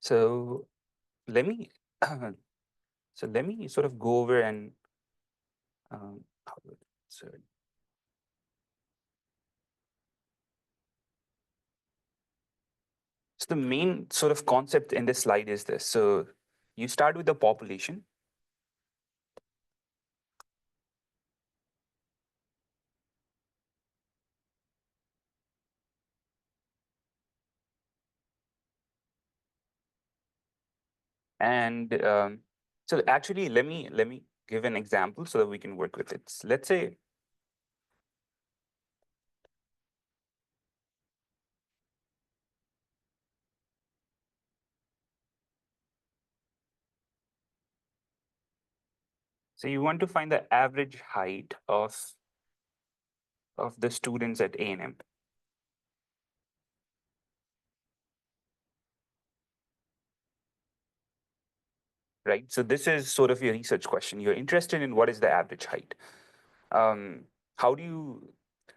So let me let me sort of go over and how do I- so so the main sort of concept in this slide is this. So you start with the population, and so actually let me give an example so that we can work with it. Let's say so you want to find the average height of the students at A&M, right? So this is sort of your research question. You're interested in what is the average height. Um, how do you,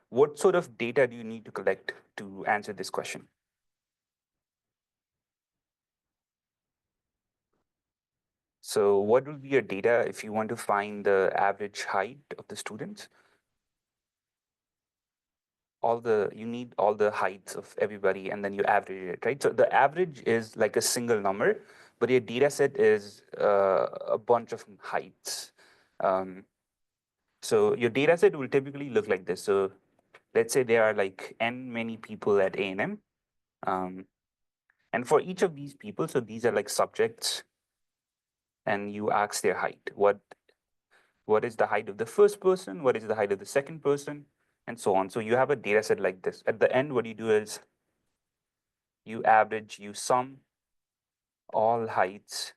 what sort of data do you need to collect to answer this question? So what will be your data if you want to find the average height of the students? You need all the heights of everybody and then you average it, right? So the average is like a single number, but your data set is a bunch of heights. Um, so your data set will typically look like this. So let's say there are like n many people at A&M. Um, and for each of these people, so these are like subjects, and you ask their height. What is the height of the first person? What is the height of the second person? And so on. So you have a data set like this. At the end, what you do is you average, you sum all heights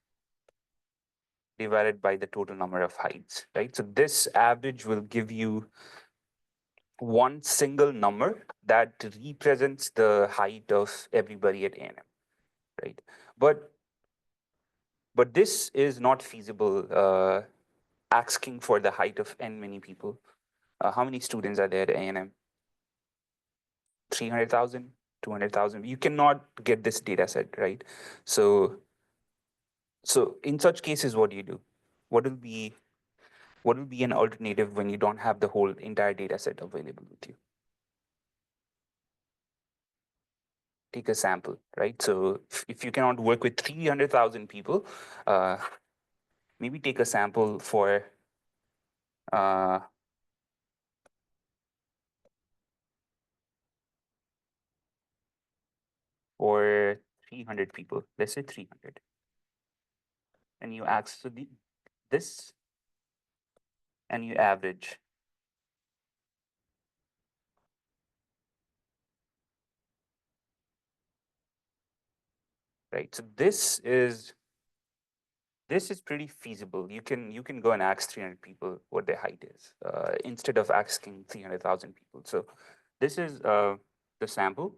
divided by the total number of heights, right? So this average will give you one single number that represents the height of everybody at A&M, right? But but this is not feasible. Asking for the height of n many people. How many students are there at A&M? 300,000, 200,000. You cannot get this data set, right? So so in such cases, what do you do? What will be what will be an alternative when you don't have the whole entire data set available with you? Take a sample, right? So if you cannot work with 300,000 people, uh, maybe take a sample uh, for 300 people. Let's say 300, and you ask this, and you average, right? So this is pretty feasible. You can go and ask 300 people what their height is instead of asking 300,000 people. So this is the sample,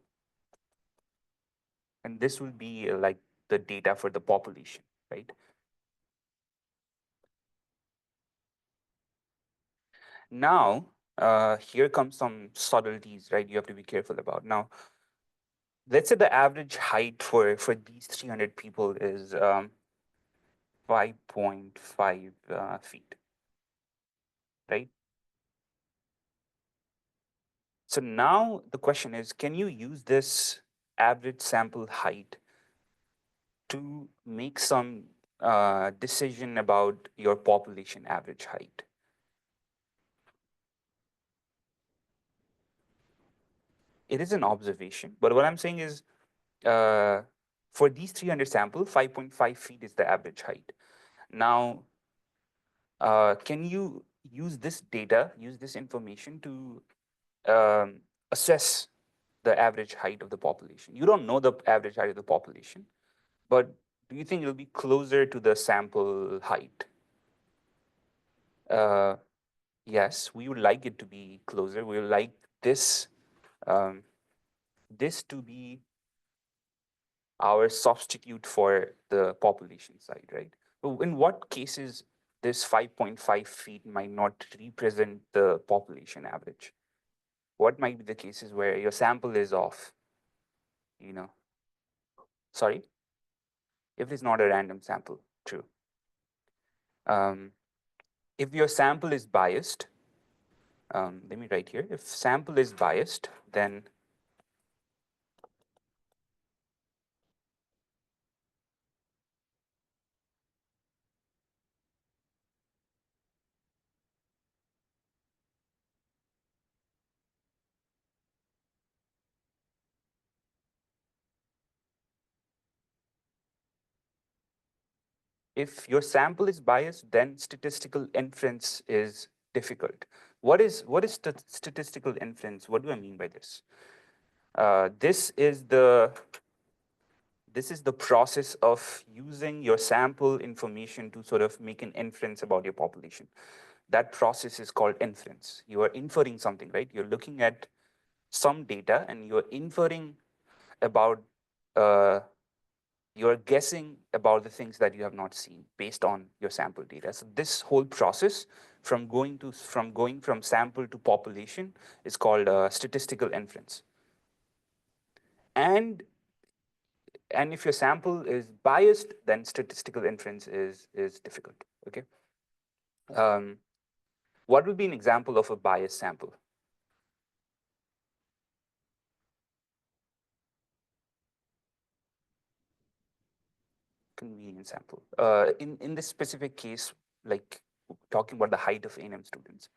and this will be like the data for the population, right? Now, here comes some subtleties, right? You have to be careful about. Now, let's say the average height for these 300 people is 5.5 feet, right? So now the question is, can you use this average sample height to make some decision about your population average height? It is an observation, but what I'm saying is, uh, for these 300 sample, 5.5 feet is the average height. Now, can you use this data, use this information to assess the average height of the population? You don't know the average height of the population, but do you think it'll be closer to the sample height? Uh, yes, we would like it to be closer. We would like this um, this to be our substitute for the population side, right? So in what cases this 5.5 feet might not represent the population average? What might be the cases where your sample is off, you know? Sorry? if it's not a random sample. True. Um, if your sample is biased, let me write here. If sample is biased, then if your sample is biased, then statistical inference is difficult. What is statistical inference? What do I mean by this? This is the process of using your sample information to sort of make an inference about your population. That process is called inference. You are inferring something, right? You're looking at some data and you're inferring about uh, you're guessing about the things that you have not seen based on your sample data. So this whole process from going from sample to population is called statistical inference. And and if your sample is biased, then statistical inference is difficult. Okay. Um, what would be an example of a biased sample? Convenient sample. In this specific case, like talking about the height of A&M students,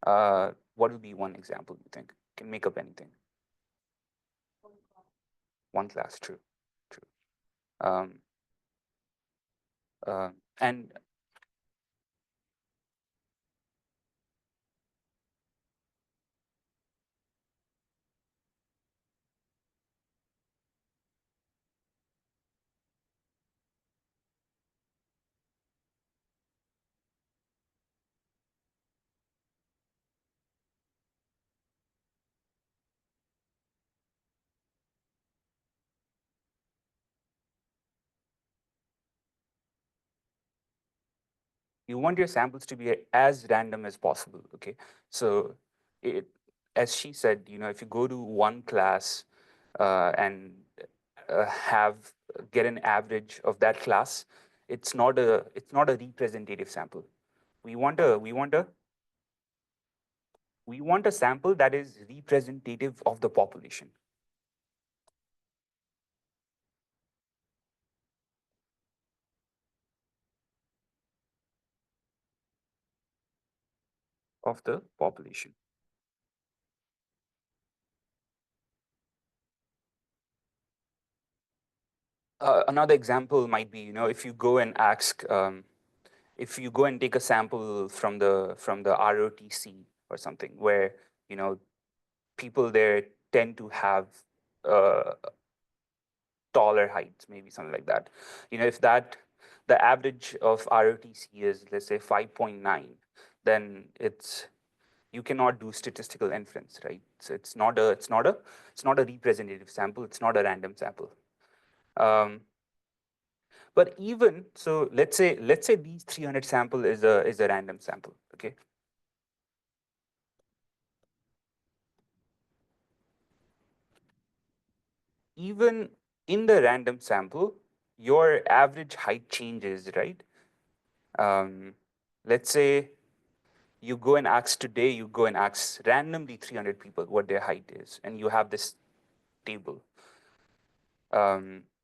what would be one example you think? Can make up anything. One class, true, true. Um, and you want your samples to be as random as possible. Okay, so it, as she said, if you go to one class and have get an average of that class, it's not a representative sample. We want a sample that is representative of the population. Of the population. Another example might be, if you go and ask, if you go and take a sample from the ROTC or something, where people there tend to have uh, taller heights, maybe something like that. If the average of ROTC is, let's say, 5.9, then you cannot do statistical inference, right? So it's not a representative sample. It's not a random sample. Um, but even so, let's say these 300 sample is a random sample. Okay. Even in the random sample, your average height changes, right? Um, let's say you go and ask randomly 300 people what their height is, and you have this table.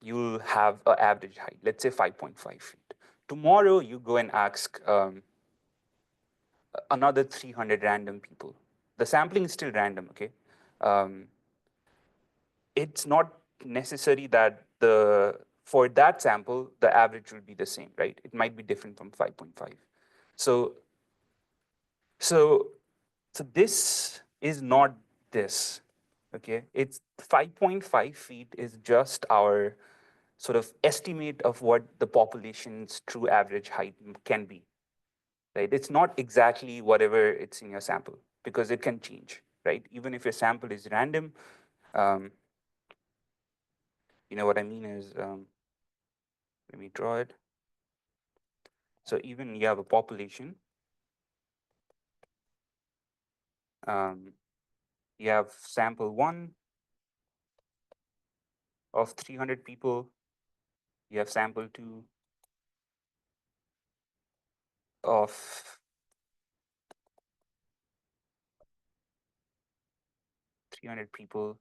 You'll have an average height, let's say 5.5 feet. Tomorrow, you go and ask another 300 random people. The sampling is still random, okay? Um, it's not necessary that for that sample, the average will be the same, right? It might be different from 5.5. So, so, so this is not this, okay? It's 5.5 feet is just our sort of estimate of what the population's true average height can be, right? It's not exactly whatever it's in your sample because it can change, right? Even if your sample is random, um, what I mean is, let me draw it. So even you have a population, um, you have sample one of 300 people, You have sample two of 300 people,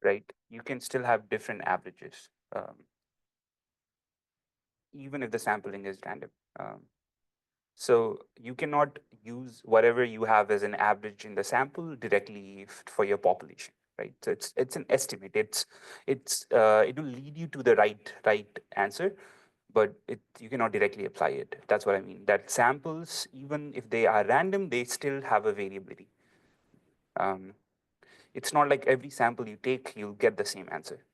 right? You can still have different averages, even if the sampling is random. Um, so you cannot use whatever you have as an average in the sample directly for your population, right? So it's an estimate. It will lead you to the right answer, but you cannot directly apply it. That's what I mean. That samples, even if they are random, they still have a variability. Um, it's not like every sample you take, you'll get the same answer.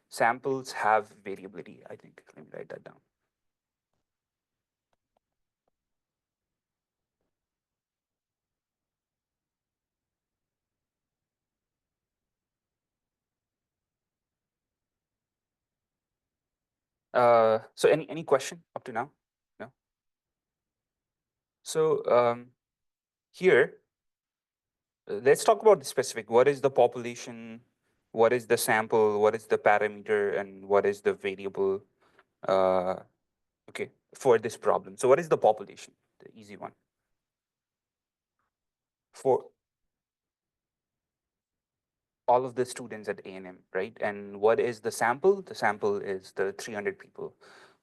Samples have variability, I think. Let me write that down. So any question up to now? No? So here, let's talk about the specific. What is the population? What is the sample? What is the parameter? And what is the variable? Uh, okay, for this problem. So what is the population? The easy one. For all of the students at A&M, right? And what is the sample? The sample is the 300 people.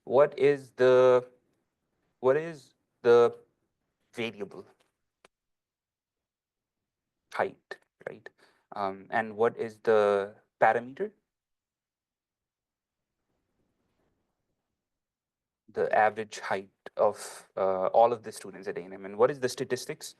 What is the what is the variable? Height, right? And what is the parameter? The average height of all of the students at A&M. And what is the statistics?